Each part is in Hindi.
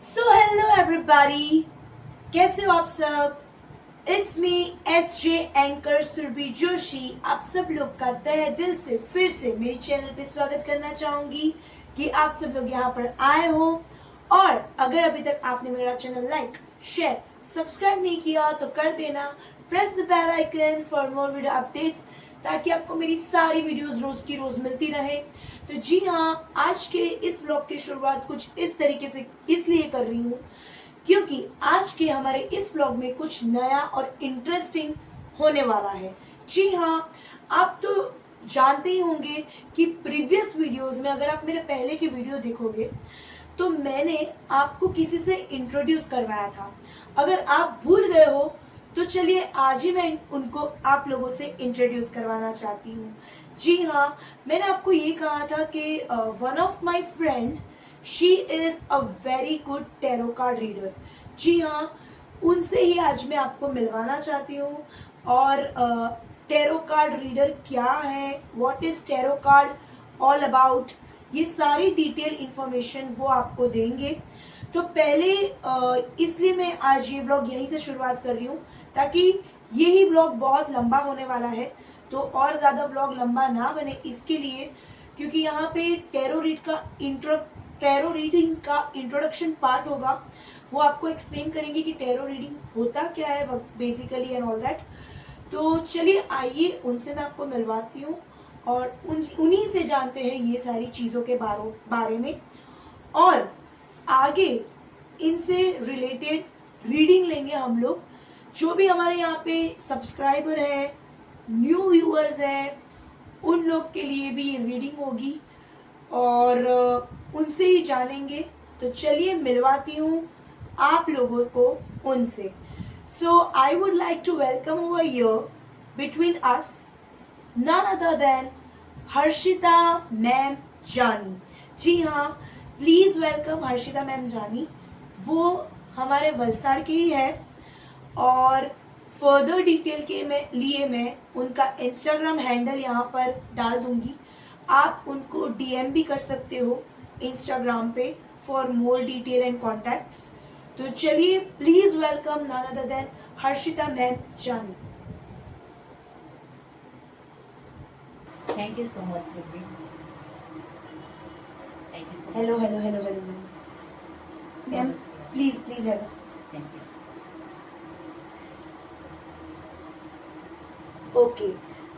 सो हेलो एवरीबॉडी, कैसे हो आप सब। It's me SJ anchor Surabhi Joshi. आप सब लोग का तहे दिल से फिर से मेरे चैनल पे स्वागत करना चाहूंगी कि आप सब लोग यहाँ पर आए हो। और अगर अभी तक आपने मेरा चैनल लाइक शेयर सब्सक्राइब नहीं किया तो कर देना। Press the bell icon for more video updates, ताकि आपको मेरी सारी वीडियोस रोज की रोज मिलती रहे। तो जी हाँ, आज के इस ब्लॉग की शुरुआत कुछ इस तरीके से इसलिए कर रही हूँ क्योंकि आज के हमारे इस ब्लॉग में कुछ नया और इंटरेस्टिंग होने वाला है। जी हाँ, आप तो जानते ही होंगे कि प्रीवियस वीडियोस में अगर आप मेरे पहले की वीडियो देखोगे तो मैंने आपको किसी से इंट्रोड्यूस करवाया था। अगर आप भूल गए हो तो चलिए आज ही मैं उनको आप लोगों से इंट्रोड्यूस करवाना चाहती हूँ। जी हाँ, मैंने आपको ये कहा था कि one of my friend, she is a very good tarot card reader. जी हाँ, उनसे ही आज मैं आपको मिलवाना चाहती हूँ। और टैरो कार्ड रीडर क्या है, what is tarot card all about, ये सारी डिटेल इंफॉर्मेशन वो आपको देंगे। तो पहले इसलिए मैं आज ये ब्लॉग यहीं से शुरुआत कर रही हूँ ताकि यही ब्लॉग बहुत लंबा होने वाला है, तो और ज़्यादा ब्लॉग लंबा ना बने इसके लिए, क्योंकि यहाँ पे टैरो रीडिंग का इंट्रोडक्शन पार्ट होगा। वो आपको एक्सप्लेन करेंगे कि टैरो रीडिंग होता क्या है बेसिकली एंड ऑल दैट। तो चलिए आइए उनसे मैं आपको मिलवाती हूँ और उन्हीं से जानते हैं ये सारी चीज़ों के बारे में। और आगे इनसे रिलेटेड रीडिंग लेंगे हम लोग। जो भी हमारे यहाँ पे सब्सक्राइबर है, न्यू व्यूअर्स हैं, उन लोग के लिए भी ये रीडिंग होगी और उनसे ही जानेंगे। तो चलिए मिलवाती हूँ आप लोगों को उनसे। So I would like to welcome over here between us none other than Harshita ma'am Jani. जी हाँ, प्लीज वेलकम हर्षिता मैम जानी। वो हमारे वलसाड़ की ही है और फर्दर डिटेल के लिए मैं उनका इंस्टाग्राम हैंडल यहाँ पर डाल दूंगी। आप उनको DM भी कर सकते हो इंस्टाग्राम पे for more detail and contacts. तो चलिए please welcome none other than Harshita ma'am Jani. Thank you so much, Surbhi. Thank you so much. Hello hello hello hello ma'am, please please have a seat. Thank you. Okay,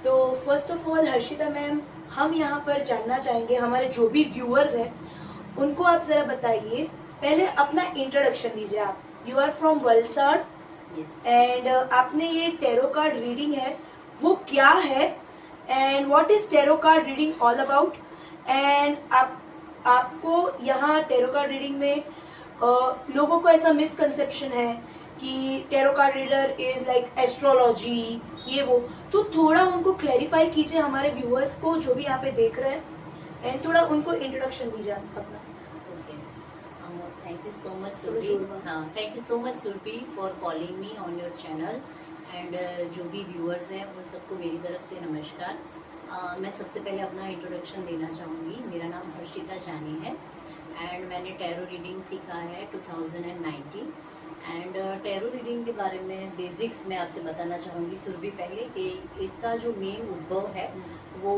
तो first of all Harshita ma'am, हम यहाँ पर जानना चाहेंगे, हमारे जो भी व्यूअर्स हैं उनको आप जरा बताइए, पहले अपना इंट्रोडक्शन दीजिए। आप you are from Valsad Yes. And आपने ये टैरो कार्ड रीडिंग है वो क्या है and what is tarot card reading all about. And आपको यहाँ टैरो कार्ड रीडिंग में लोगों को ऐसा मिसकंसेप्शन है कि tarot card reader is like astrology, ये वो, तो थोड़ा उनको क्लैरिफाई कीजिए हमारे व्यूअर्स को जो भी यहाँ पे देख रहे हैं, एंड थोड़ा उनको इंट्रोडक्शन दीजिए अपना। Okay. Thank you so much, Surbhi. Thank you so much, Surbhi, for calling me on your channel. And जो भी viewers हैं उन सबको मेरी तरफ से नमस्कार। मैं सबसे पहले अपना इंट्रोडक्शन देना चाहूँगी। मेरा नाम हर्षिता जानी है एंड मैंने टैरो रीडिंग सीखा है 2019। एंड टैरो रीडिंग के बारे में बेसिक्स मैं आपसे बताना चाहूँगी सुरभि पहले कि इसका जो मेन उद्भव है वो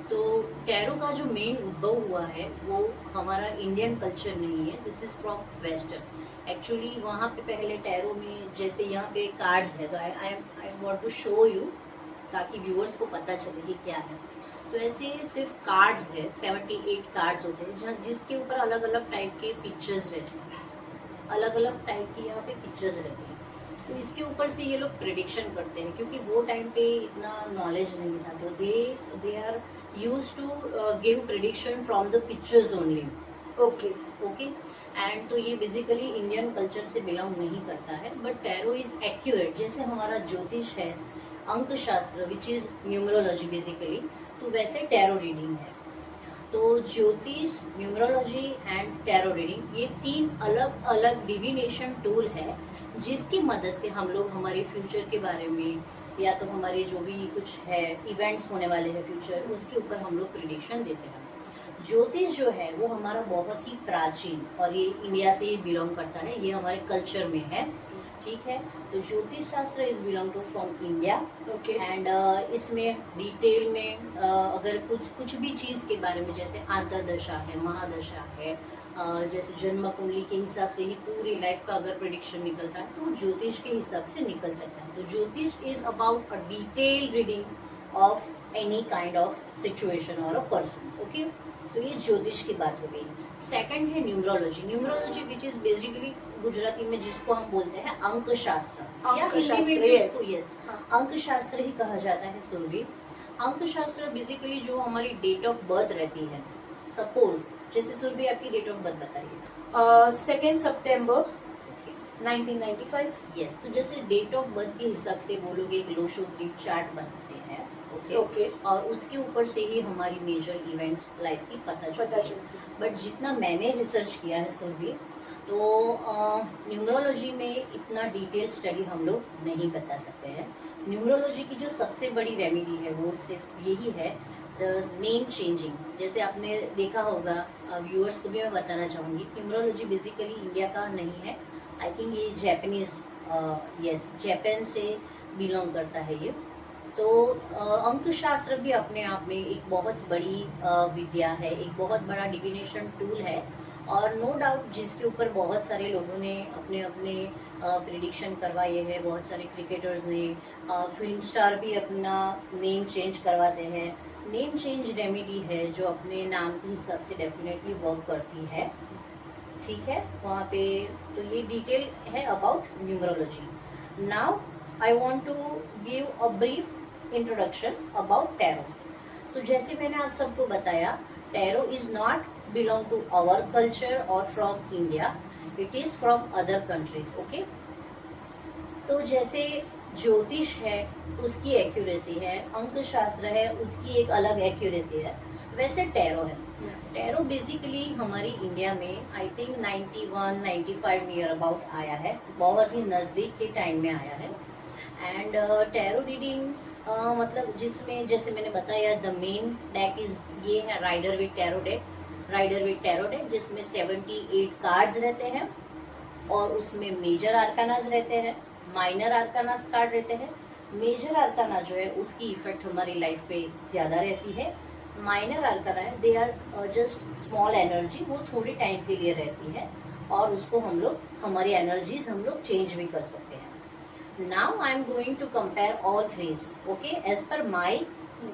तो टैरो का जो मेन उद्भव हुआ है वो हमारा इंडियन कल्चर नहीं है, this is from western. Actually वहाँ पे पहले टैरो में जैसे यहाँ पे कार्ड्स है, तो I want to show you ताकि व्यूअर्स को पता चले कि क्या है। तो ऐसे सिर्फ कार्ड्स है, 78 कार्ड्स होते हैं जिसके ऊपर अलग अलग टाइप के पिक्चर्स रहते हैं, अलग अलग टाइप की यहाँ पे पिक्चर्स रहते हैं। तो इसके ऊपर से ये लोग प्रिडिक्शन करते हैं, क्योंकि वो टाइम पे इतना नॉलेज नहीं था, तो they are used to give prediction from the pictures only. Okay okay, and तो ये बेसिकली इंडियन कल्चर से बिलोंग नहीं करता है, बट टैरो इज एक्यूरेट। जैसे हमारा ज्योतिष है, अंक शास्त्र विच इज न्यूमरोलॉजी बेसिकली, तो वैसे टैरो रीडिंग है। तो ज्योतिष, न्यूमरोलॉजी एंड टैरो रीडिंग, ये 3 अलग अलग डिविनेशन टूल है जिसकी मदद से हम लोग हमारे फ्यूचर के बारे में या तो हमारे जो भी कुछ है इवेंट्स होने वाले हैं फ्यूचर, उसके ऊपर हम लोग प्रिडिक्शन देते हैं। ज्योतिष जो है वो हमारा बहुत ही प्राचीन, और ये इंडिया से बिलोंग करता है, ये हमारे कल्चर में है, ठीक है। तो Jyotish Shastra is belong to from India. Okay and इसमें डिटेल में अगर कुछ कुछ भी चीज़ के बारे में, जैसे आंतरदशा है, महादशा है, जैसे जन्म कुंडली के हिसाब से ही पूरी लाइफ का अगर प्रिडिक्शन निकलता है तो वो ज्योतिष के हिसाब से निकल सकता है। तो ज्योतिष is about a detail reading of any kind of situation और अ पर्सन, ओके। तो ये ज्योतिष की बात हो गई। सेकंड है numerology. Numerology which is basically Gujarati में जिसको हम बोलते हैं अंक शास्त्र, या अंक हिंदी में शास्त्र, भी yes. उसको यस हाँ. अंक शास्त्र ही कहा जाता है। सुरभि, अंक शास्त्र बेसिकली जो हमारी डेट ऑफ बर्थ रहती है, सपोज जैसे सुरभि आपकी डेट ऑफ बर्थ बताइए। 2 सितंबर 1995। यस, तो जैसे डेट ऑफ बर्थ के हिसाब से वो लोग एक लोशोग्रिक चार्ट बनाते हैं, ओके ओके और उसके ऊपर से ही हमारी मेजर इवेंट्स लाइफ की पता पता चलती है। चलती बट जितना मैंने रिसर्च किया है सुरभि, तो न्यूमरोलॉजी में इतना डिटेल स्टडी हम लोग नहीं बता सकते हैं। न्यूमरोलॉजी की जो सबसे बड़ी रेमेडी है वो सिर्फ यही है, द नेम चेंजिंग। जैसे आपने देखा होगा, व्यूअर्स को भी मैं बताना चाहूँगी, न्यूमरोलॉजी बेसिकली इंडिया का नहीं है, आई थिंक ये जापानीज, यस जापान से बिलोंग करता है ये। तो अंक शास्त्र भी अपने आप में एक बहुत बड़ी विद्या है, एक बहुत बड़ा डिविनेशन टूल है, और नो डाउट जिसके ऊपर बहुत सारे लोगों ने अपने अपने प्रिडिक्शन करवाए हैं। बहुत सारे क्रिकेटर्स ने, फिल्म स्टार भी अपना नेम चेंज करवाते हैं। नेम चेंज रेमेडी है जो अपने नाम के हिसाब से डेफिनेटली वर्क करती है, ठीक है वहाँ पे। तो ये डिटेल है about numerology. Now I want to give a brief introduction about tarot. So जैसे मैंने आप सबको बताया, tarot is not belong to our culture और from India, it is from other countries, okay. तो जैसे ज्योतिष है उसकी एक्यूरेसी है, अंक शास्त्र है उसकी एक अलग एक्यूरेसी है, वैसे टैरो है। टैरो बेसिकली हमारी इंडिया में आई थिंक 91-95 नियर अबाउट आया है, बहुत ही नज़दीक के टाइम में आया है। एंड टैरो रीडिंग मतलब जिसमें जैसे मैंने बताया, द मेन डेक इज ये है rider with tarot deck. Rider with tarot deck जिसमें 78 कार्ड्स रहते हैं, और उसमें मेजर आर्कानाज रहते हैं, माइनर आर्कानाज कार्ड रहते हैं। मेजर आर्काना जो है उसकी इफेक्ट हमारी लाइफ पे ज़्यादा रहती है। माइनर आर्काना है, they are just small energy, वो थोड़ी टाइम के लिए रहती है, और उसको हम लोग, हमारी एनर्जीज हम लोग चेंज भी कर सकते हैं। Now I am going to compare all threes, okay, as per my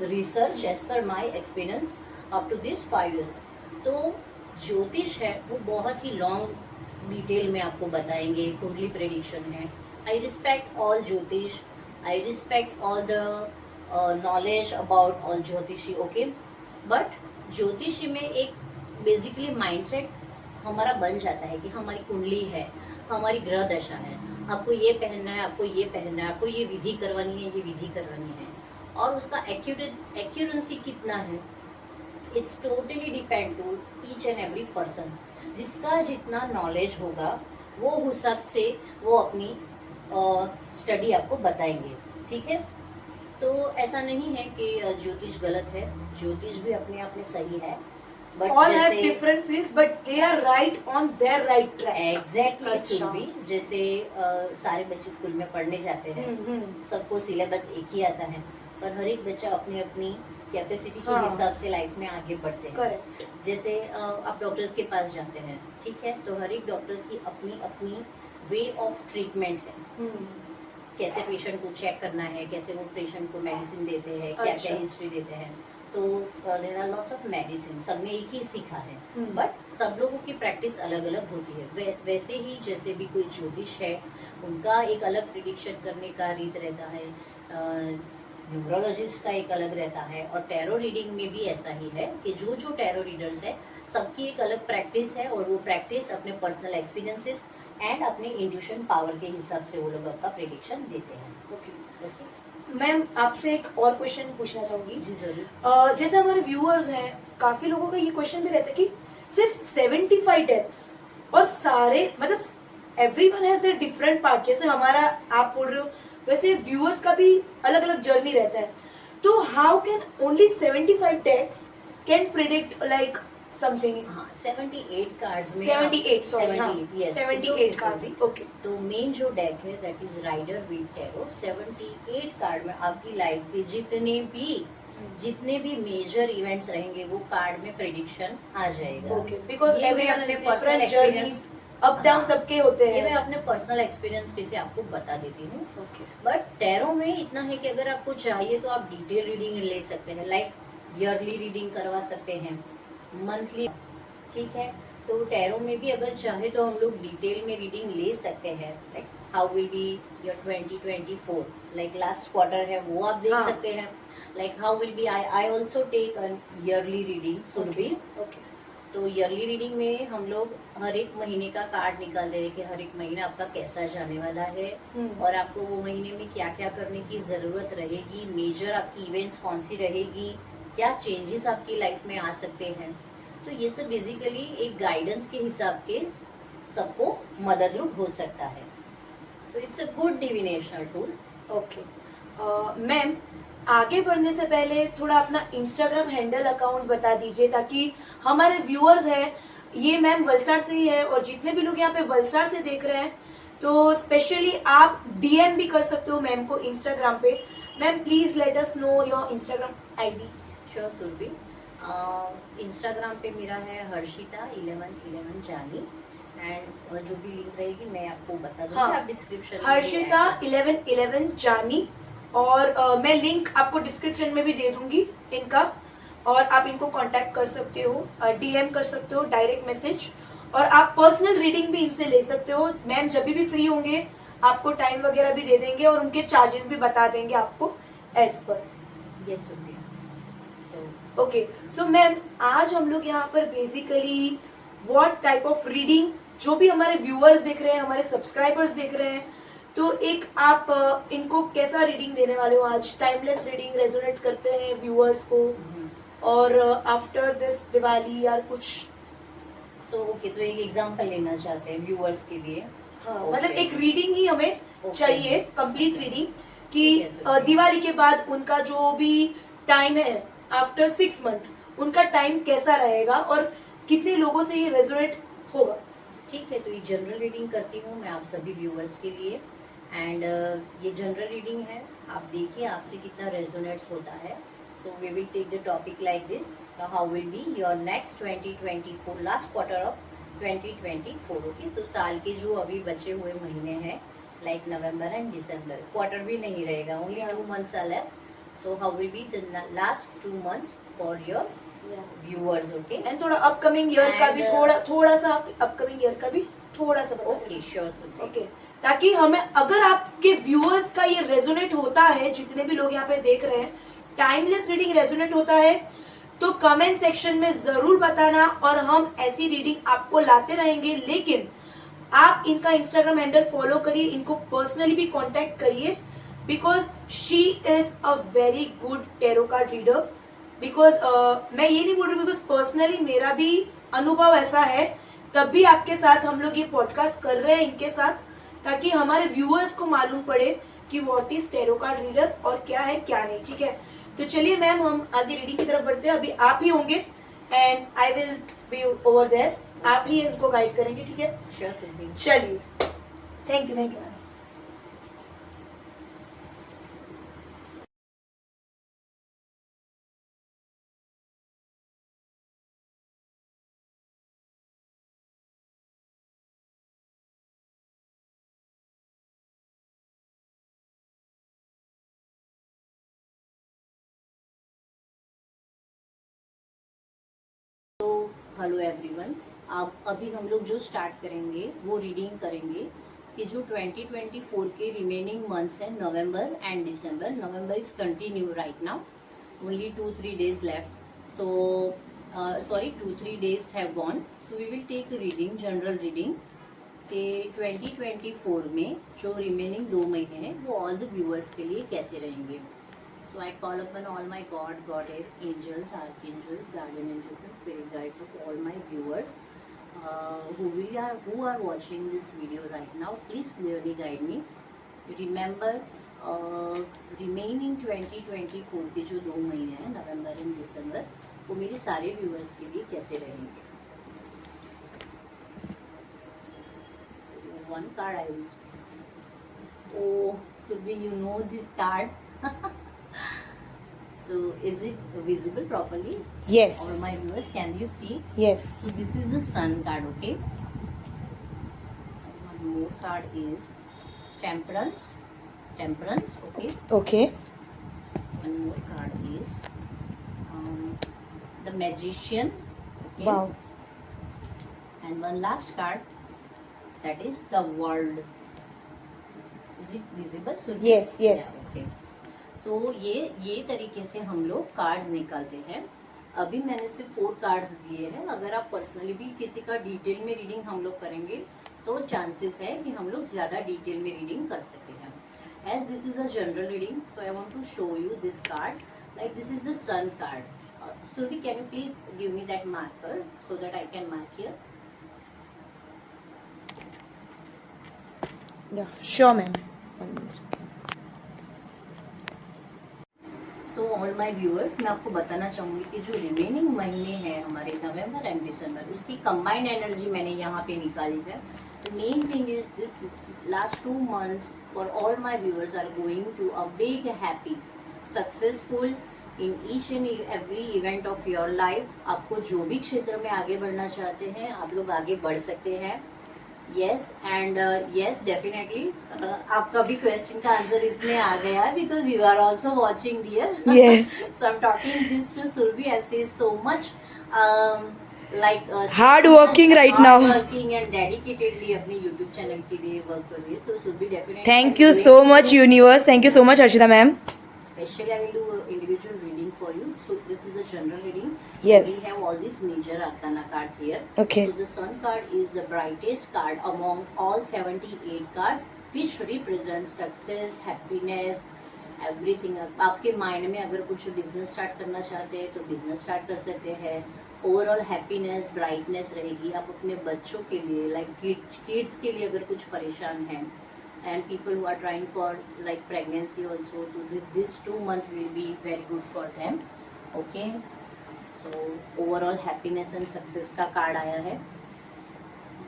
research, as per my experience up to this 5 years। तो ज्योतिष है वो बहुत ही लॉन्ग डिटेल में आपको बताएंगे, कुंडली प्रेडिक्शन है। आई रिस्पेक्ट ऑल ज्योतिष, I respect all the knowledge about all ज्योतिषी, ओके। बट ज्योतिषी में एक बेसिकली माइंडसेट हमारा बन जाता है कि हमारी कुंडली है, हमारी ग्रह दशा है, आपको ये पहनना है, आपको ये पहनना है, आपको ये विधि करवानी है, ये विधि करवानी है, और उसका एक्यूरेंसी कितना है, it's totally depend to each and every person. जिसका जितना नॉलेज होगा वो हिसाब से वो अपनी स्टडी आपको बताएंगे, ठीक है। तो ऐसा नहीं है कि ज्योतिष गलत है, ज्योतिष भी अपने आप में सही है, but all have different fields but they are right on their right track। Exactly अच्छा। सुरभि, जैसे सारे बच्चे स्कूल में पढ़ने जाते हैं, सबको सिलेबस एक ही आता है, पर हर एक बच्चा अपनी अपनी कैपेसिटी के हाँ। हिसाब से लाइफ में आगे बढ़ते हैं। करेक्ट। जैसे आप डॉक्टर्स के पास जाते हैं, ठीक है, तो हर एक डॉक्टर्स की अपनी अपनी वे ऑफ ट्रीटमेंट है, कैसे पेशेंट को चेक करना है, कैसे वो पेशेंट को मेडिसिन देते हैं, क्या अच्छा। क्या हिस्ट्री देते हैं। तो there are lots of medicine, सबने एक ही सीखा है, बट सब लोगों की प्रैक्टिस अलग अलग होती है। वैसे ही जैसे भी कोई ज्योतिष है, उनका एक अलग प्रिडिक्शन करने का रीत रहता है, न्यूमरोलॉजिस्ट का एक अलग रहता है, और टैरो रीडिंग में भी ऐसा ही है कि जो जो टैरो रीडर्स है सबकी एक अलग प्रैक्टिस है, और वो प्रैक्टिस अपने पर्सनल एक्सपीरियंसेस एंड अपने इंट्यूशन पावर के हिसाब से वो लोग आपका प्रिडिक्शन देते हैं। ओके मैम, आपसे एक और क्वेश्चन पूछना चाहूंगी। जी जरूर। जैसे हमारे व्यूअर्स हैं, काफी लोगों का ये क्वेश्चन भी रहता है कि सिर्फ 75 डेथ्स और सारे, मतलब everyone has their different part, जैसे हमारा आप बोल रहे हो वैसे व्यूअर्स का भी अलग अलग जर्नी रहता है, तो how can only 75 deaths can predict like something. हाँ 78 कार्ड्स में 78 सॉरी, हाँ 78 yes, 78 it's cards, okay. Okay. तो मेन जो डेक है that is rider with tarot. 78 card में आपकी लाइफ के जितने भी मेजर इवेंट्स रहेंगे वो कार्ड में प्रिडिक्शन आ जाएगा। ओके, बिकॉज ये मैं अपने पर्सनल एक्सपीरियंस, अप डाउन हाँ, सबके होते ये मैं हैं। अपने पर्सनल एक्सपीरियंस पे से आपको बता देती हूँ। ओके, बट टैरो में इतना है कि अगर आपको चाहिए तो आप डिटेल रीडिंग ले सकते हैं, लाइक ईयरली रीडिंग करवा सकते हैं, मंथली, ठीक है। तो टैरो में भी अगर चाहे तो हम लोग डिटेल में रीडिंग ले सकते हैं, like how will be your 2024, like last quarter है वो आप देख हाँ। सकते हैं। Like how will be, I also take a yearly reading Surabhi. Okay, तो ईयरली रीडिंग में हम लोग हर एक महीने का कार्ड निकालते हैं कि हर एक महीना आपका कैसा जाने वाला है और आपको वो महीने में क्या क्या करने की ज़रूरत रहेगी, मेजर आपकी इवेंट्स कौन सी रहेगी, क्या चेंजेस आपकी लाइफ में आ सकते हैं। तो ये सब बेसिकली एक गाइडेंस के हिसाब के सबको मददरूप हो सकता है। So it's a good divinational tool. Okay. Ma'am, आगे बढ़ने से पहले थोड़ा अपना इंस्टाग्राम हैंडल अकाउंट बता दीजिए, ताकि हमारे व्यूअर्स हैं, ये मैम वलसाड़ से ही है और जितने भी लोग यहाँ पे वलसाड़ से देख रहे हैं, तो स्पेशली आप डीएम भी कर सकते हो मैम को इंस्टाग्राम पे। Ma'am please let us know your Instagram ID. Sure Surabhi. Instagram पे मेरा है हर्षिता 1111 जानी, एंड जो भी लिंक रहेगी मैं आपको बता दूंगी। हाँ, आप डिस्क्रिप्शन में हर्षिता 1111 जानी, और मैं लिंक आपको डिस्क्रिप्शन में भी दे दूंगी इनका, और आप इनको कांटेक्ट कर सकते हो, डीएम कर सकते हो, डायरेक्ट मैसेज, और आप पर्सनल रीडिंग भी इनसे ले सकते हो। मैम जब भी फ्री होंगे आपको टाइम वगैरह भी दे देंगे और उनके चार्जेस भी बता देंगे आपको एज पर। Yes Surbhi. So okay, so ma'am आज हम लोग यहाँ पर basically what type of reading, जो भी हमारे व्यूअर्स देख रहे हैं, हमारे सब्सक्राइबर्स देख रहे हैं, तो एक आप इनको कैसा रीडिंग देने वाले हो आज? टाइमलेस रीडिंग रेजोनेट करते हैं व्यूअर्स को, और आफ्टर दिस दिवाली या कुछ? सो ओके, तो एक एग्जांपल लेना चाहते हैं व्यूअर्स के लिए। हाँ, Okay. मतलब एक रीडिंग ही हमें Okay. चाहिए, कंप्लीट रीडिंग, ठीक है, कि सुनिए। दिवाली के बाद उनका जो भी टाइम है आफ्टर 6 मंथ उनका टाइम कैसा रहेगा और कितने लोगों से ये रेजोनेट होगा। ठीक है, तो एक जनरल रीडिंग करती हूँ मैं आप सभी व्यूअर्स के लिए, एंड ये जनरल रीडिंग है, आप देखिए आपसे कितना रेजोनेट्स होता है। So we will take the topic like this, how will be your next 2024, last quarter of 2024। Okay, तो साल के जो अभी बचे हुए महीने हैं, like November and December, quarter भी नहीं रहेगा, only 2 months are left. So how will be the last 2 months for your viewers. Okay, and थोड़ा अपकमिंग ईयर का भी थोड़ा सा अपकमिंग ईयर का भी थोड़ा सा बता ओके श्योर सुन। ओके, ताकि हमें, अगर आपके व्यूअर्स का ये रेजोनेट होता है, जितने भी लोग यहाँ पे देख रहे हैं, टाइमलेस रीडिंग रेजोनेट होता है, तो कमेंट सेक्शन में जरूर बताना और हम ऐसी रीडिंग आपको लाते रहेंगे। लेकिन आप इनका इंस्टाग्राम हैंडल फॉलो करिए, इनको पर्सनली भी कांटेक्ट करिए, because she is a very good tarot card reader. Because मैं ये नहीं बोल रही, बिकॉज पर्सनली मेरा भी अनुभव ऐसा है, तब भी आपके साथ हम लोग ये पॉडकास्ट कर रहे हैं इनके साथ, ताकि हमारे व्यूअर्स को मालूम पड़े कि what is tarot card reader और क्या है क्या नहीं। ठीक है, तो चलिए मैम हम आगे रीडिंग की तरफ बढ़ते हैं। अभी आप ही होंगे and I will be over there, आप ही इनको गाइड करेंगे। ठीक है, श्योर सुन। चलिए, thank you ma'am. Hello everyone, अब अभी हम लोग जो स्टार्ट करेंगे वो रीडिंग करेंगे कि जो 2024 के रिमेनिंग मंथ्स हैं, November and December. November is continue right now, only 2-3 days left, so sorry 2-3 days have gone, so we will take a reading, general reading कि 2024 में जो रिमेनिंग 2 महीने हैं वो ऑल द व्यूअर्स के लिए कैसे रहेंगे। So I call upon all my God, Goddess, angels, archangels, guardian angels, and spirit guides of all my viewers who are watching this video right now. Please clearly guide me. Remember, remaining 2024 के जो 2 महीने हैं, नवंबर एंड दिसंबर, वो मेरे सारे व्यूअर्स के लिए कैसे रहेंगे. So one card I will. Oh, Surbhi, you know this card. So is it visible properly? Yes. Or my viewers, can you see? Yes. So this is the sun card, okay? One more card is temperance. Temperance, okay? Okay. One more card is the magician, okay? Wow. And one last card, that is the world. Is it visible? Surbhi? Yes, yes. Yeah, okay. So ये तरीके से हम लोग कार्ड्स निकालते हैं. अभी मैंने सिर्फ 4 कार्ड्स दिए हैं. अगर आप पर्सनली भी किसी का डिटेल में रीडिंग हम लोग करेंगे तो चांसेस है कि हम लोग ज़्यादा डिटेल में रीडिंग कर सकते हैं. As this is a general reading, so I want to show you this card. Like this is the sun card. Surbhi, can you please give me that marker so that I can mark here? Yeah, sure, ma'am. One second. So all my viewers, मैं आपको बताना चाहूँगी कि जो रिमेनिंग महीने हैं हमारे नवंबर एंड दिसंबर, उसकी कंबाइंड एनर्जी मैंने यहाँ पे निकाली है. The main thing is this last 2 months for all my viewers are going to a big happy successful in each and every event of your life. आपको जो भी क्षेत्र में आगे बढ़ना चाहते हैं आप लोग आगे बढ़ सकते हैं. यस एंड यस डेफिनेटली आपका भी क्वेश्चन का आंसर इसमें आ गया because you are also watching dear. Yes. So I am talking this to Surbhi and she is so much like Hard working right now. Working and dedicatedly अपने यूट्यूब चैनल के लिए वर्क कर रही है. तो Surbhi definitely Thank you so much, universe. Thank you so much, Archita ma'am. Especially, I will do individual reading for you. So this is the general reading. Yes. We have all these major arcana cards here. Okay. So the sun card is the brightest card among all 78 cards, which represents success, happiness, everything. आपके माइंड में अगर कुछ बिजनेस स्टार्ट करना चाहते हैं तो बिजनेस स्टार्ट कर सकते हैं. ओवरऑल हैप्पीनेस, ब्राइटनेस रहेगी. आप अपने बच्चों के लिए लाइक किड्स के लिए अगर कुछ परेशान हैं and people who are trying for like pregnancy also, to this 2 months will be very good for them. Okay, so overall happiness and success का कार्ड आया है.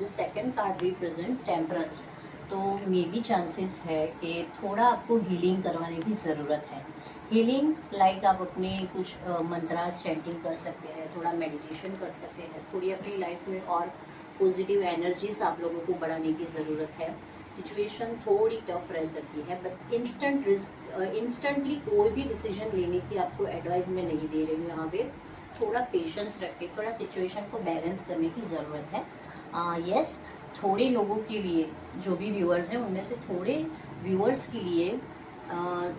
The second card represent temperance. तो मे भी चांसेस है कि थोड़ा आपको हीलिंग करवाने की ज़रूरत है. हीलिंग लाइक आप अपने कुछ मंत्रास चैंटिंग कर सकते हैं, थोड़ा मेडिटेशन कर सकते हैं, थोड़ी अपनी लाइफ में और पॉजिटिव एनर्जीज आप लोगों को बढ़ाने की ज़रूरत है. सिचुएशन थोड़ी टफ रह सकती है बट इंस्टेंटली कोई भी डिसीजन लेने की आपको एडवाइस मैं नहीं दे रही हूँ. यहाँ पे थोड़ा पेशेंस रख के थोड़ा सिचुएशन को बैलेंस करने की ज़रूरत है. यस, थोड़े लोगों के लिए जो भी व्यूअर्स हैं उनमें से थोड़े व्यूअर्स के लिए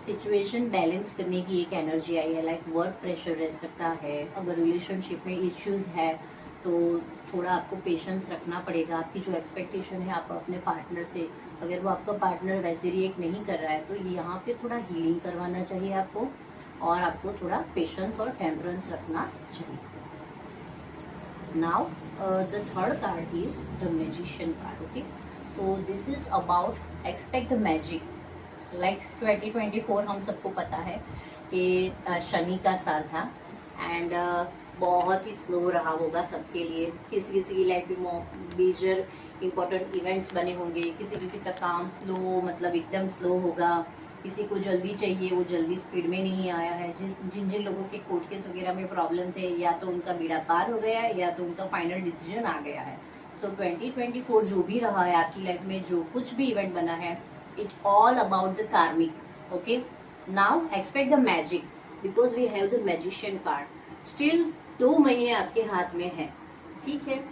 सिचुएशन बैलेंस करने की एक एनर्जी आई है. लाइक वर्क प्रेशर रह सकता है, अगर रिलेशनशिप में इश्यूज है तो थोड़ा आपको पेशेंस रखना पड़ेगा. आपकी जो एक्सपेक्टेशन है आप अपने पार्टनर से, अगर वो आपका पार्टनर वैसे रिएक्ट नहीं कर रहा है तो यहाँ पे थोड़ा हीलिंग करवाना चाहिए आपको और आपको थोड़ा पेशेंस और टेम्परेंस रखना चाहिए. Now the third card is the magician card. Okay, so this is about expect the magic. Like 2024 हम सबको पता है कि शनि का साल था एंड बहुत ही स्लो रहा होगा सबके लिए. किसी किसी की लाइफ में मेजर इम्पोर्टेंट इवेंट्स बने होंगे, किसी किसी का काम स्लो मतलब एकदम स्लो होगा, किसी को जल्दी चाहिए वो जल्दी स्पीड में नहीं आया है. जिन जिन लोगों के कोर्ट केस वगैरह में प्रॉब्लम थे या तो उनका बीड़ा पार हो गया है या तो उनका फाइनल डिसीजन आ गया है. सो 2024 जो भी रहा है आपकी लाइफ में, जो कुछ भी इवेंट बना है, it all about the karmic. Okay, now expect the magic because we have the magician card. Still 2 महीने आपके हाथ में है, ठीक है.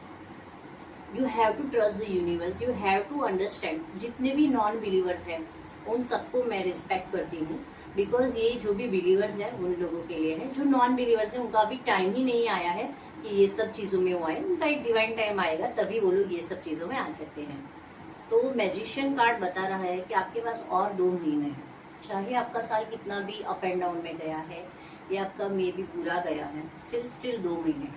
You have to trust the universe, you have to understand. जितने भी नॉन बिलीवर्स हैं उन सबको मैं रिस्पेक्ट करती हूँ बिकॉज ये जो भी बिलीवर्स हैं उन लोगों के लिए है. जो नॉन बिलीवर्स हैं उनका अभी टाइम ही नहीं आया है कि ये सब चीज़ों में वो आए. उनका एक डिवाइन टाइम आएगा तभी वो लोग ये सब चीज़ों में आ सकते हैं. तो मैजिशियन कार्ड बता रहा है कि आपके पास और 2 महीने हैं. चाहे आपका साल कितना भी अप एंड डाउन में गया है या आपका मे भी पूरा गया है, स्टिल 2 महीने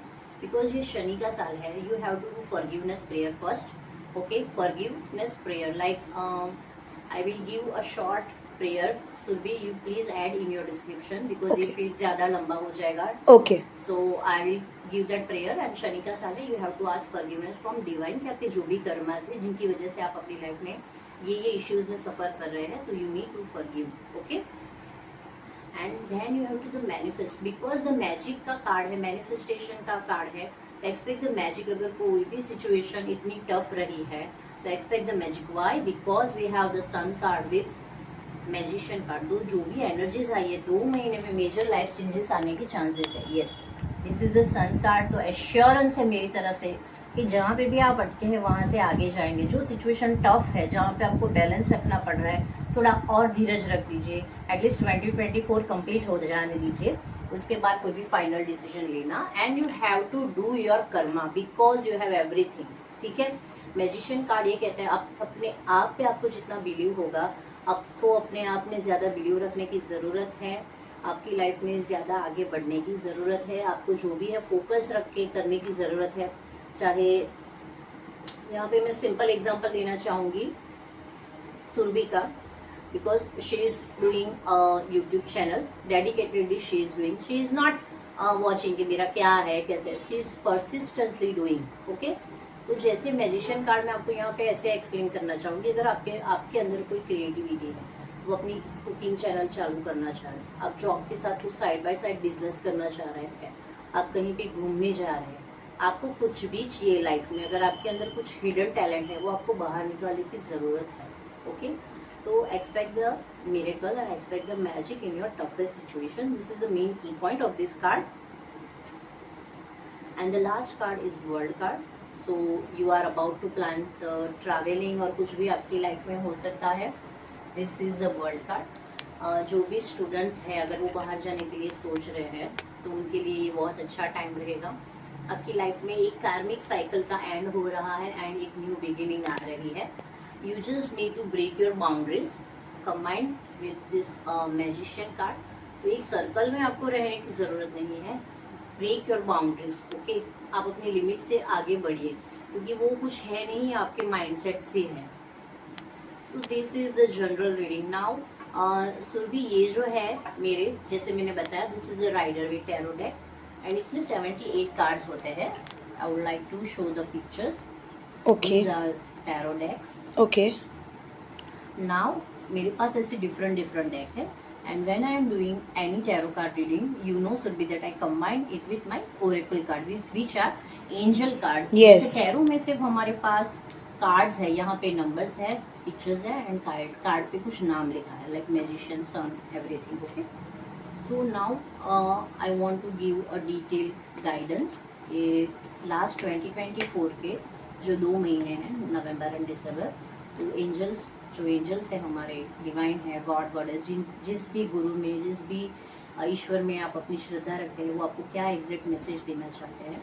बिकॉज ये शनि का साल है. You have to do forgiveness prayer first. Okay, forgiveness prayer like I will give a short prayer. Surbhi, you please add in your description because Okay. if it ज़्यादा लंबा हो जाएगा. Okay So I will give that prayer and Shanika Sale, you have to ask forgiveness from divine कि आपके जो भी कर्मा से जिनकी वजह से आप अपनी लाइफ में ये issues में सफ़र कर रहे हैं, तो you need to forgive, okay? And then you have to the manifest because the magic का कार्ड है, manifestation का कार्ड है. Expect the magic. अगर कोई भी situation इतनी tough रही है, तो expect the magic. Why? Because we have the sun card with magician card. तो जो भी एनर्जीज आई है 2 महीने में मेजर लाइफ चेंजेस आने के चांसेस है. Yes, this is the sun card. तो एश्योरेंस है मेरी तरफ से कि जहाँ पे भी आप अटके हैं वहाँ से आगे जाएंगे. जो सिचुएशन टफ है, जहाँ पे आपको बैलेंस रखना पड़ रहा है, थोड़ा और धीरज रख दीजिए. एटलीस्ट 2024 कंप्लीट हो जाने दीजिए, उसके बाद कोई भी फाइनल डिसीजन लेना. And you have to do your karma because you have everything. ठीक है. मैजिशियन कार्ड ये कहते हैं आप अपने आप पे आपको जितना बिलीव होगा, आपको अपने आप में ज़्यादा बिलीव रखने की ज़रूरत है. आपकी लाइफ में ज़्यादा आगे बढ़ने की ज़रूरत है. आपको जो भी है फोकस रख के करने की ज़रूरत है. चाहे यहाँ पे मैं सिंपल एग्जांपल देना चाहूँगी सुरभि का, because she is doing YouTube channel dedicatedly. She is not watching कि मेरा क्या है कैसे. She is persistently doing. Okay. तो जैसे मैजिशियन कार्ड में आपको यहाँ पे ऐसे एक्सप्लेन करना चाहूँगी. अगर आपके अंदर कोई क्रिएटिविटी है, वो अपनी कुकिंग चैनल चालू करना चाह रहे हैं, आप जॉब के साथ कुछ साइड बाय साइड बिजनेस करना चाह रहे हैं, आप कहीं पे घूमने जा रहे हैं, आपको कुछ भी चाहिए लाइफ में, अगर आपके अंदर कुछ हिडन टैलेंट है वो आपको बाहर निकालने की ज़रूरत है. ओके. तो expect the miracle and expect the magic in your toughest situation. This is the main key point of this card. And the last card is world card. So you are about to plan travelling और कुछ भी आपकी लाइफ में हो सकता है. This is the world card. जो भी स्टूडेंट्स हैं अगर वो बाहर जाने के लिए सोच रहे हैं तो उनके लिए ये बहुत अच्छा टाइम रहेगा. आपकी लाइफ में एक कार्मिक साइकिल का एंड हो रहा है एंड एक न्यू बिगिनिंग आ रही है. You just need to break your boundaries combined with this magician card. तो एक सर्कल में आपको रहने की ज़रूरत नहीं है. Break your boundaries. ओके. आप अपनी लिमिट से आगे बढ़िए क्योंकि वो कुछ है नहीं, आपके माइंडसेट से है. So this is the general reading. Now Surbhi ये जो है मेरे, जैसे मैंने बताया, this is a rider with tarot deck and इसमें 78 कार्ड्स होते हैं. I would like to show the pictures. Okay tarot decks. Okay now मेरे पास ऐसे डिफरेंट डेक है. And when I am doing any tarot card reading, you know Surbhi that I combine it with my oracle card, which are angel card. Yes. जैसे tarot में सिर्फ हमारे पास कार्ड्स है, यहाँ पे नंबर्स है, पिक्चर्स है एंड कार्ड पे कुछ नाम लिखा है like magician, sun, everything. Okay. So now I want to give a detail guidance. ये लास्ट 2024 के जो 2 महीने हैं, नवंबर एंड दिसंबर, तो एंजल्स है हमारे, डिवाइन है, गॉड गॉडेस, जिस भी गुरु में, जिस भी ईश्वर में आप अपनी श्रद्धा रखते हैं, वो आपको क्या एग्जैक्ट मैसेज देना चाहते हैं.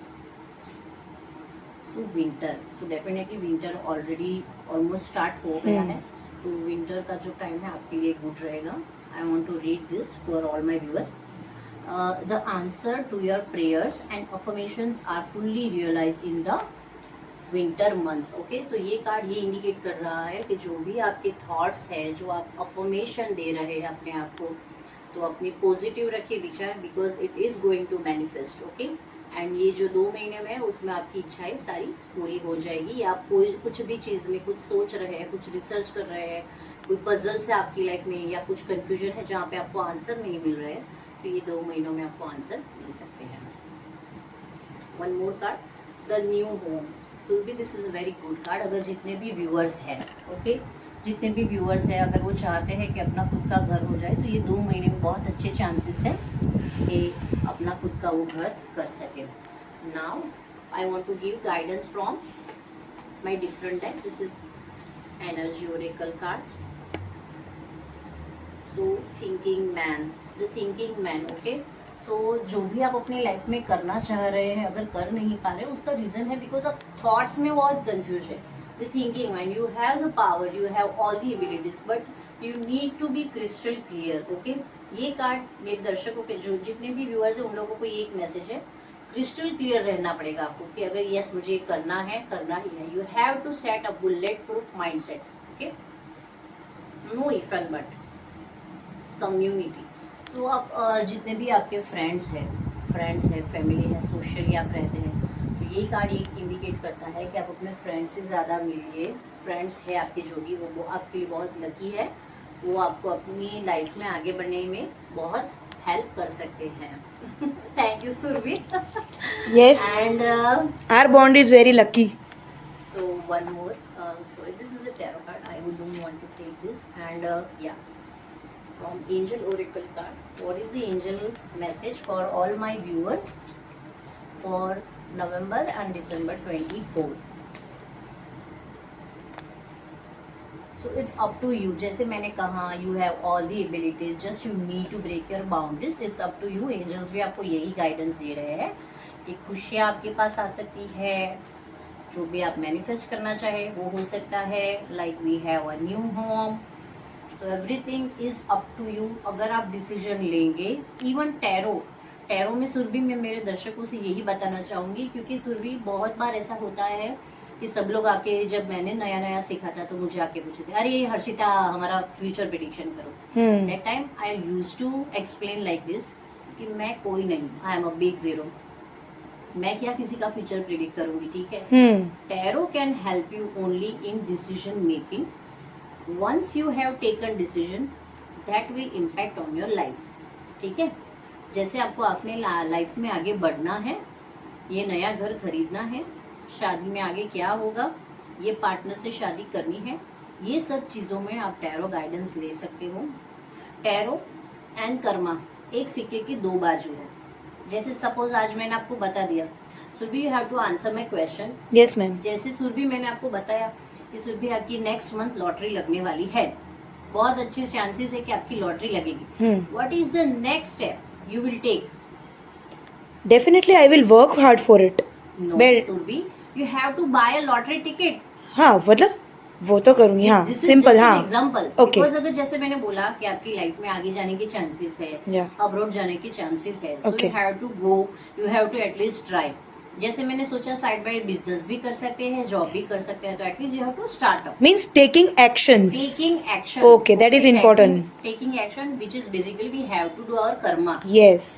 So winter. So definitely winter already almost start हो गया है. तो विंटर का जो टाइम है आपके लिए गुड रहेगा. I want to read this for all my viewers. The answer to your prayers and affirmations are fully realize in the winter months. Okay. तो ये कार्ड ये इंडिकेट कर रहा है कि जो भी आपके थॉट्स है, जो आप अफर्मेशन दे रहे हैं अपने आप को, तो अपनी पॉजिटिव रखिए विचार, because it is going to manifest. Okay. And ये जो 2 महीने में है उसमें आपकी इच्छाएं सारी पूरी हो जाएगी. आप कोई कुछ भी चीज़ में कुछ सोच रहे हैं, कुछ रिसर्च कर रहे हैं, कोई पजल्स है आपकी लाइफ में या कुछ कन्फ्यूजन है जहाँ पे आपको आंसर नहीं मिल रहे हैं, तो ये 2 महीनों में आपको आंसर मिल सकते हैं. One more card, the new home. Surbhi, this is very good card. अगर जितने भी व्यूअर्स हैं, ओके, जितने भी व्यूअर्स हैं, अगर वो चाहते हैं कि अपना खुद का घर हो जाए, तो ये 2 महीने में बहुत अच्छे चांसेस हैं कि अपना खुद का वो घर कर सके. Now I want to give guidance from my different deck. This is energy oracle cards. So thinking man, the thinking man. Okay. So जो भी आप अपनी लाइफ में करना चाह रहे हैं, अगर कर नहीं पा रहे, उसका रीज़न है बिकॉज आप थॉट्स में बहुत कंफ्यूज है. The thinking man, you have the power, you have all the abilities, but you need to be crystal clear. Okay. ये कार्ड मेरे दर्शकों के, जो जितने भी व्यूअर्स हैं, उन लोगों को ये एक मैसेज है, क्रिस्टल क्लियर रहना पड़ेगा आपको कि अगर यस मुझे ये करना ही है. You have to set a bullet proof mind set. Okay. No if and but. Community. तो आप जितने भी आपके फ्रेंड्स है, फैमिली है, सोशली आप रहते हैं, तो यही कार्ड ये इंडिकेट करता है कि आप अपने फ्रेंड्स से ज़्यादा मिलिए। फ्रेंड्स है आपके जो भी, वो आपके लिए बहुत लकी है, वो आपको अपनी लाइफ में आगे बढ़ने में बहुत हेल्प कर सकते हैं। Thank you Surbhi. Yes. And Our bond is very lucky. so one more, so this is the tarot card. I don't want to take this, and yeah, from angel oracle card, what is the angel message for all my viewers for November and December 24? So it's up to you. जैसे मैंने कहा, you have all the abilities, just you need to break your boundaries. It's up to you. Angels भी आपको यही गाइडेंस दे रहे हैं कि खुशियाँ आपके पास आ सकती है, जो भी आप मैनिफेस्ट करना चाहे वो हो सकता है। Like we have a new home, so everything is up to you. अगर आप डिसीजन लेंगे, इवन टैरो में सुरभि, मैं मेरे दर्शकों से यही बताना चाहूंगी, क्योंकि सुरभि बहुत बार ऐसा होता है कि सब लोग आके, जब मैंने नया नया सीखा था तो मुझे आके पूछते, अरे हर्षिता हमारा फ्यूचर प्रेडिक्शन करो। That time I used to explain like this कि मैं कोई नहीं, I am a big zero, मैं क्या किसी का फ्यूचर प्रेडिक्ट करूंगी, ठीक है। Tarot can help you only in decision making. Once you have taken decision, that will impact on your life, ठीक है। जैसे आपको अपने लाइफ में आगे बढ़ना है, ये नया घर खरीदना है, शादी में आगे क्या होगा, ये पार्टनर से शादी करनी है, ये सब चीज़ों में आप टैरो गाइडेंस ले सकते हो। टैरो एंड कर्मा एक सिक्के की दो बाजू है। जैसे सपोज आज मैंने आपको बता दिया, Surbhi you have to answer my question. Yes ma'am. जैसे सुरभि मैंने आपको बताया कि सुरभि आपकी नेक्स्ट मंथ लॉटरी लगने वाली है, बहुत अच्छे चांसेस है कि आपकी लॉटरी लगेगी। What is the next step you will take? Definitely I will work hard for it. No Surbhi, you have to buy a lottery ticket. हाँ मतलब वो तो करूंगी, हाँ सिंपल, हाँ एग्जाम्पल। ओके। बिकॉज अगर जैसे मैंने बोला कि आपकी लाइफ में आगे जाने के चांसेस है, अब्रॉड जाने के चांसेस है, so you have to go, you have to at least try. जैसे मैंने सोचा साइड बाय बिजनेस भी कर सकते हैं, जॉब भी कर सकते हैं, तो at least you have to start up. Means taking actions. Taking action, okay, that is important. Taking action which is basically we have to do our karma. Yes,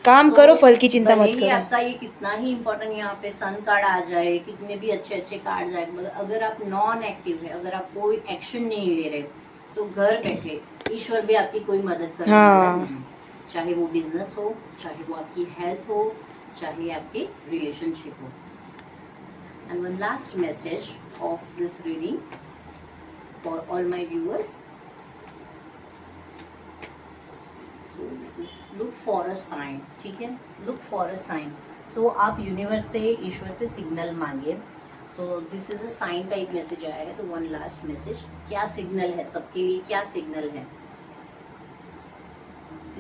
काम करो, फल की चिंता मत करो। करो। आपका ये कितना ही इम्पोर्टेंट यहाँ पे सन कार्ड आ जाए, कितने भी अच्छे अच्छे कार्ड आए, मगर अगर आप नॉन एक्टिव है, अगर आप कोई एक्शन नहीं ले रहे, तो घर बैठे ईश्वर भी आपकी कोई मदद कर नहीं, चाहे वो बिजनेस हो, चाहे वो आपकी हेल्थ हो, चाहे आपकी रिलेशनशिप हो। And one last message of this reading for all my viewers. So this is look for a sign, ठीक है, look for a sign। So आप यूनिवर्स से, ईश्वर से signal मांगिए। So this is a sign का एक मैसेज आया है, तो वन लास्ट मैसेज, क्या सिग्नल है सबके लिए, क्या सिग्नल है?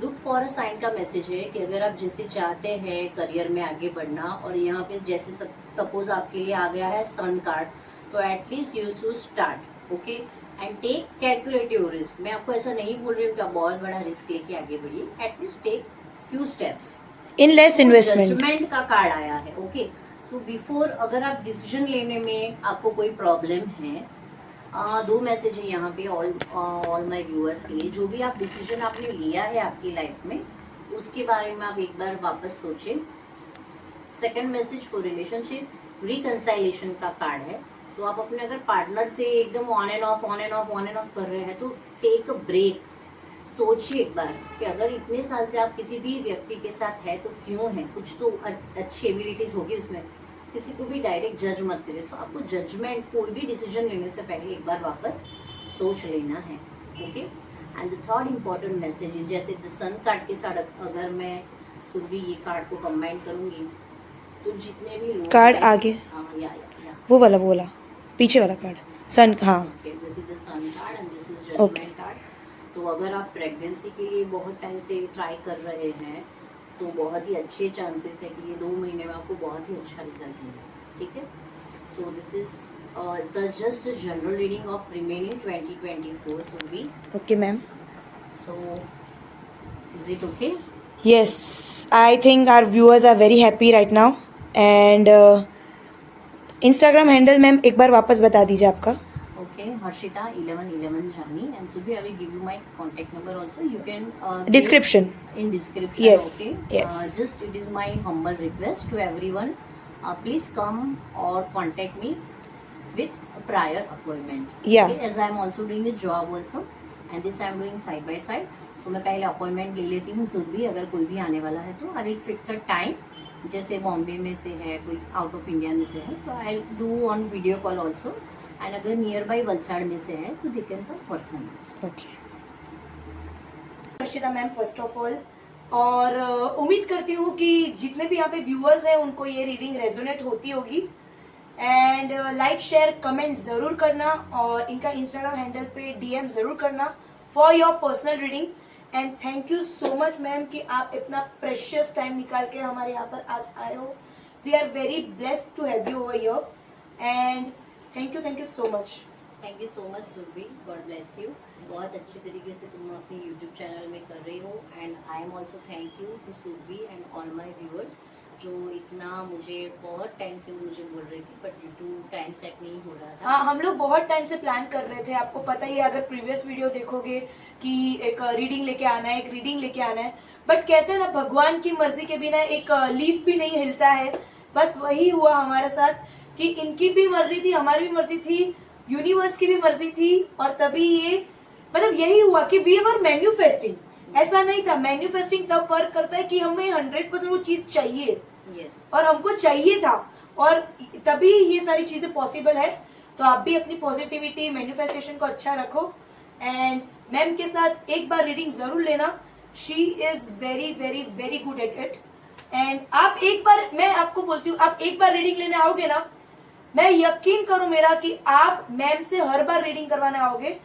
लुक फॉर अ साइन का मैसेज है कि अगर आप जैसे चाहते हैं करियर में आगे बढ़ना, और यहाँ पे जैसे सपोज आपके लिए आ गया है सन कार्ड, तो at least you should start, okay, and take calculative risk. मैं आपको ऐसा नहीं बोल रही हूँ कि आप बहुत बड़ा रिस्क लेके आगे बढ़िए, at least take few steps in less investment. Judgement का कार्ड आया है, ओके। सो बिफोर, अगर आप डिसीजन लेने में आपको कोई प्रॉब्लम है, दो मैसेज है यहाँ पे ऑल माय व्यूअर्स के लिए। जो भी आप डिसीजन आपने लिया है आपकी लाइफ में, उसके बारे में आप एक बार वापस सोचें। सेकंड मैसेज फॉर रिलेशनशिप, रिकंसाइलेशन का कार्ड है। तो आप अपने अगर पार्टनर से एकदम ऑन एंड ऑफ कर रहे हैं, तो टेक अ ब्रेक, सोचिए एक बार कि अगर इतने साल से आप किसी भी व्यक्ति के साथ है तो क्यों है, कुछ तो अच्छी एबिलिटीज होगी उसमें। किसी को भी डायरेक्ट जज मत करिए। तो आपको जजमेंट, कोई भी डिसीजन लेने से पहले एक बार वापस सोच लेना है, okay. And the third important message is, जैसे द सन कार्ड के साथ अगर मैं सुरभि ये कार्ड को कंबाइन करूंगी, तो जितने भी लोग कार्ड आगे, या वो वाला पीछे वाला कार्ड, सन, हाँ this is the sun card and this is Okay. Judgement card. तो अगर आप प्रेगनेंसी के लिए बहुत टाइम से ट्राई कर रहे हैं, तो बहुत ही अच्छे चांसेस है कि ये 2 महीने में आपको बहुत ही अच्छा रिजल्ट मिले, ठीक है। So this is just general reading of remaining 2024 Surbhi. Okay ma'am. So is it okay? Yes, I think our viewers are very happy right now. And Instagram handle ma'am एक बार वापस बता दीजिए आपका। Okay, Okay, Harshita 1111 Jani, and Subi, I will give you my contact number also. You can Description. in description. Yes, Okay, yes. just it is my humble request to everyone. Please come or contact me with a prior appointment. Yeah. Okay, as I am also doing a job also, and this I am doing side by side. So मैं पहले अपॉइंटमेंट ले लेती हूँ सुबह, अगर कोई भी आने वाला है तो I will fix a time. जैसे बॉम्बे में से है, कोई आउट ऑफ इंडिया में से है तो I do on video call also, and अगर नियर बाई वलसाड़ में से है तो they can come personally. Okay. Harshita ma'am, first of all, और उम्मीद करती हूँ कि जितने भी यहाँ पे व्यूअर्स हैं उनको ये रीडिंग रेजोनेट होती होगी. एंड लाइक शेयर कमेंट जरूर करना, और इनका इंस्टाग्राम हैंडल पे डीएम जरूर करना for your personal reading. And thank you so much ma'am कि आप इतना प्रेशियस टाइम निकाल के हमारे यहाँ पर आज आए हो. We are very blessed to have you over here, and thank you so much. Thank you so much Surbhi, god bless you. बहुत अच्छे तरीके से तुम अपनी यूट्यूब चैनल में कर रही हो, and I am also thank you to Surbhi and all my viewers जो इतना मुझे बहुत टाइम से मुझे बोल रही थी, but due to time set नहीं हो रहा था. हाँ, हम लोग बहुत टाइम से प्लान कर रहे थे. आपको पता ही है, अगर प्रीवियस वीडियो देखोगे कि एक रीडिंग लेके आना है, एक रीडिंग लेके आना है, बट कहते हैं ना भगवान की मर्जी के बिना एक लीफ भी नहीं हिलता है. बस वही हुआ हमारे साथ कि इनकी भी मर्जी थी, हमारी भी मर्जी थी, यूनिवर्स की भी मर्जी थी, और तभी ये मतलब यही हुआ कि वी वर मैन्युफेस्टिंग. ऐसा नहीं था. मैन्युफेस्टिंग तब वर्क करता है कि हमें 100% वो चीज चाहिए, Yes. और हमको चाहिए था, और तभी ये सारी चीजें पॉसिबल है. तो आप भी अपनी पॉजिटिविटी, मैन्युफेस्टेशन को अच्छा रखो, एंड मैम के साथ एक बार रीडिंग जरूर लेना. She is very very very good at it. And आप एक बार, मैं आपको बोलती हूँ, आप एक बार रीडिंग लेने आओगे ना, मैं यकीन करो मेरा कि आप मैम से हर बार रीडिंग करवाने आओगे,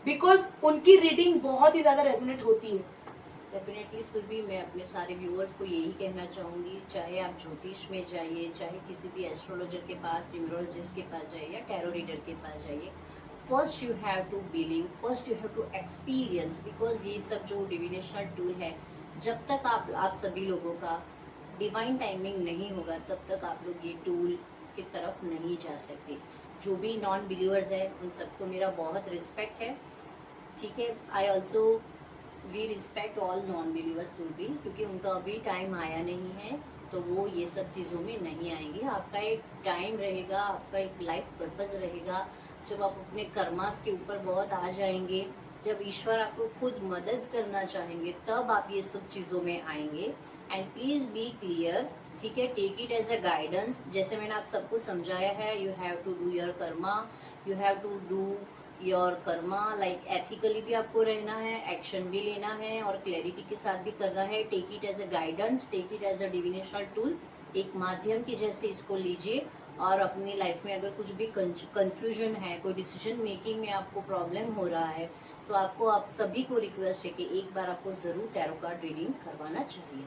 बिकॉज उनकी रीडिंग बहुत ही ज्यादा रेजोनेट होती है. डेफिनेटली सुरभि, मैं अपने सारे व्यूअर्स को यही कहना चाहूँगी, चाहे आप ज्योतिष में जाइए, चाहे किसी भी एस्ट्रोलॉजर के पास, न्यूमरोलॉजिस्ट के पास जाइए, या टैरो रीडर के पास जाइए, first you have to believe, first you have to experience, because ये सब जो डिविनेशनल टूल है, जब तक आप सभी लोगों का डिवाइन टाइमिंग नहीं होगा तब तक आप लोग ये टूल की तरफ नहीं जा सकते. जो भी नॉन बिलीवर्स है उन सबको मेरा बहुत रिस्पेक्ट है, ठीक है. I also we respect all non believers Surbhi, क्योंकि उनका अभी टाइम आया नहीं है तो वो ये सब चीज़ों में नहीं आएंगे. आपका एक टाइम रहेगा, आपका एक लाइफ पर्पस रहेगा, जब आप अपने कर्मास के ऊपर बहुत आ जाएंगे, जब ईश्वर आपको खुद मदद करना चाहेंगे, तब आप ये सब चीज़ों में आएंगे. एंड प्लीज़ बी क्लियर, ठीक है. Take it as a guidance. जैसे मैंने आप सबको समझाया है, you have to do your karma, you have to do your karma like ethically भी आपको रहना है, एक्शन भी लेना है, और क्लैरिटी के साथ भी करना है. Take it as a guidance, take it as a divinational tool, एक माध्यम के जैसे इसको लीजिए. और अपनी लाइफ में अगर कुछ भी कंफ्यूजन है, कोई डिसीजन मेकिंग में आपको प्रॉब्लम हो रहा है, तो आपको, आप सभी को रिक्वेस्ट है कि एक बार आपको ज़रूर टैरो कार्ड रीडिंग करवाना चाहिए.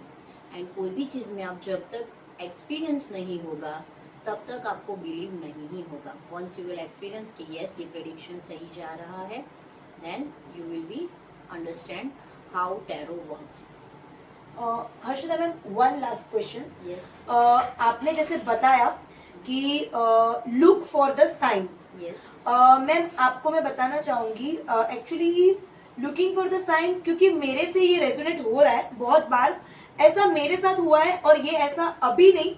एंड कोई भी चीज़ में आप जब तक एक्सपीरियंस नहीं होगा तब तक आपको बिलीव नहीं ही होगा. वंस यू विल एक्सपीरियंस कि यस ये प्रेडिक्शन सही जा रहा है, then you will be understand how tarot works. Harshita ma'am, one last question. Yes. आपने जैसे बताया कि look for the sign. Yes. Ma'am, आपको मैं बताना चाहूंगी, actually looking for the sign, क्योंकि मेरे से ये रेजोनेट हो रहा है बहुत बार. ऐसा मेरे साथ हुआ है, और ये ऐसा अभी नहीं,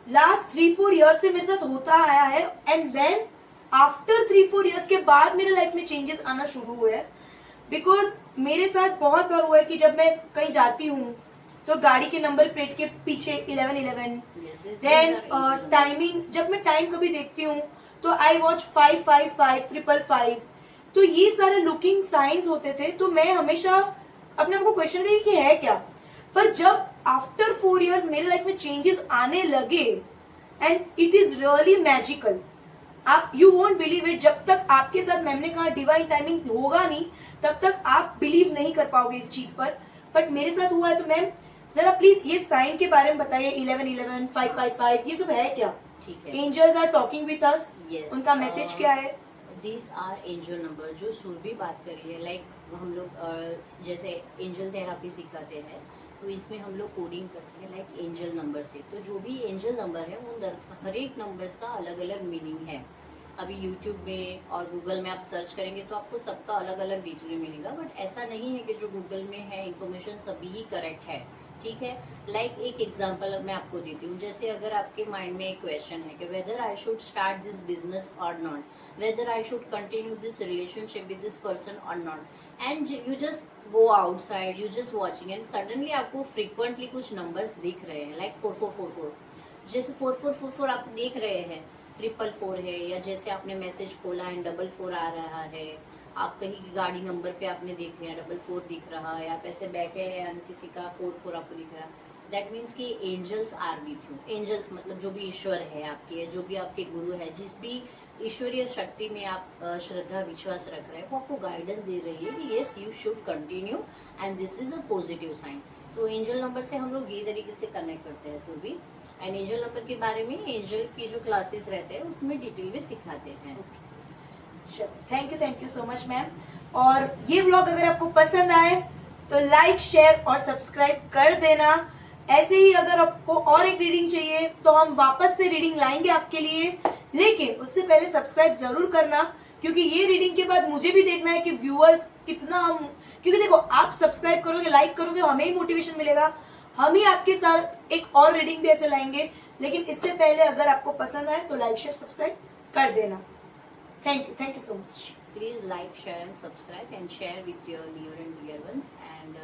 लास्ट 3-4 ईयर्स से मेरे साथ होता आया है. एंड देन आफ्टर 3-4 ईयर्स के बाद मेरे लाइफ में चेंजेस आना शुरू हुए हैं. बिकॉज मेरे साथ बहुत बार हुआ है कि जब मैं कहीं जाती हूँ तो गाड़ी के नंबर प्लेट के पीछे 1111, देन टाइमिंग, जब मैं टाइम कभी देखती हूँ तो आई वॉच 555, 555. तो ये सारे लुकिंग साइंस होते थे. तो मैं हमेशा अपने आप को क्वेश्चन करी कि है क्या. पर जब आफ्टर 4 ईयर्स मेरे लाइफ में चेंजेस आने लगे, and it is really magical. आप, यू वोंट बिलीव इट, जब तक आपके साथ मैम ने कहा डिवाइन टाइमिंग होगा नहीं, तब तक आप बिलीव नहीं कर पाओगे इस चीज पर. बट मेरे साथ हुआ है. तो मैम जरा प्लीज ये साइन के बारे में बताइए. 1111, 555, ये सब है क्या? ठीक है. Angels are talking with us. Yes. उनका मैसेज क्या है? दिस आर एंजल नंबर, जो सुरभि बात कर रही है. लाइक हम लोग जैसे एंजल थेरापी सिखाते हैं, तो इसमें हम लोग कोडिंग करते हैं लाइक एंजल नंबर से. तो जो भी एंजल नंबर है, उन हर एक नंबर्स का अलग अलग मीनिंग है. अभी यूट्यूब में और गूगल में आप सर्च करेंगे तो आपको सबका अलग अलग डिटेल मिलेगा, बट ऐसा नहीं है कि जो गूगल में है इन्फॉर्मेशन सभी ही करेक्ट है, ठीक है। लाइक एक एग्जांपल मैं आपको देती हूँ, जैसे अगर आपके माइंड में एक क्वेश्चन है कि whether I should start this business और not, whether I should continue this relationship with this person और not, and you just go outside, you just watching and suddenly आपको फ्रीक्वेंटली कुछ नंबर्स दिख रहे हैं, लाइक 4444, जैसे 4444 आप देख रहे हैं, 444 है, या जैसे आपने मैसेज खोला एंड 44 आ रहा है, आप कहीं की गाड़ी नंबर पे आपने देख लिया 44 दिख रहा है, आप ऐसे बैठे हैं और किसी का 44 आपको दिख रहा है, दैट मीन्स कि angels are with you. Angels मतलब जो भी ईश्वर है आपके, जो भी आपके गुरु है, जिस भी ईश्वरीय शक्ति में आप श्रद्धा विश्वास रख रहे हैं, वो आपको गाइडेंस दे रही है कि yes you should continue and this is a positive sign. तो एंजल नंबर से हम लोग ये तरीके से कनेक्ट करते हैं सुरभि, एंड एंजल नंबर के बारे में एंजल की जो क्लासेस रहते हैं उसमें डिटेल में सिखाते हैं। Thank you so much ma'am. और ये व्लॉग अगर आपको पसंद आए तो लाइक शेयर और सब्सक्राइब कर देना। ऐसे ही अगर आपको और एक रीडिंग चाहिए तो हम वापस से रीडिंग लाएंगे आपके लिए, लेकिन उससे पहले सब्सक्राइब जरूर करना, क्योंकि ये रीडिंग के बाद मुझे भी देखना है कि व्यूअर्स कितना हम, क्योंकि देखो आप सब्सक्राइब करोगे लाइक करोगे हमें ही मोटिवेशन मिलेगा, हम ही आपके साथ एक और रीडिंग भी ऐसे लाएंगे। लेकिन इससे पहले अगर आपको पसंद आए तो लाइक शेयर सब्सक्राइब कर देना। Thank you so much. Please like, share and subscribe and share with your near and dear ones, and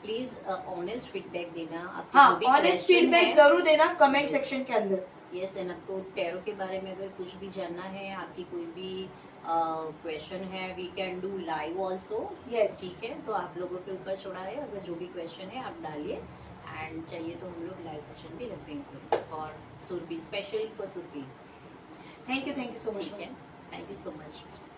please honest feedback देना, आपके हाँ, जो भी ऑनेस्ट question फीडबैक है। जरूर देना कमेंट सेक्शन के अंदर। यस, एंड आपको टैरो के बारे में अगर कुछ भी जानना है, आपकी कोई भी क्वेश्चन है, we can do live also. Yes. ठीक है, तो आप लोगों के ऊपर छोड़ा है, अगर जो भी क्वेश्चन है आप डालिए, एंड चाहिए तो हम लोग लाइव सेशन भी रख देंगे for Surbhi, specially for Surbhi. Thank you so much. ठीक है, थैंक यू सो मच।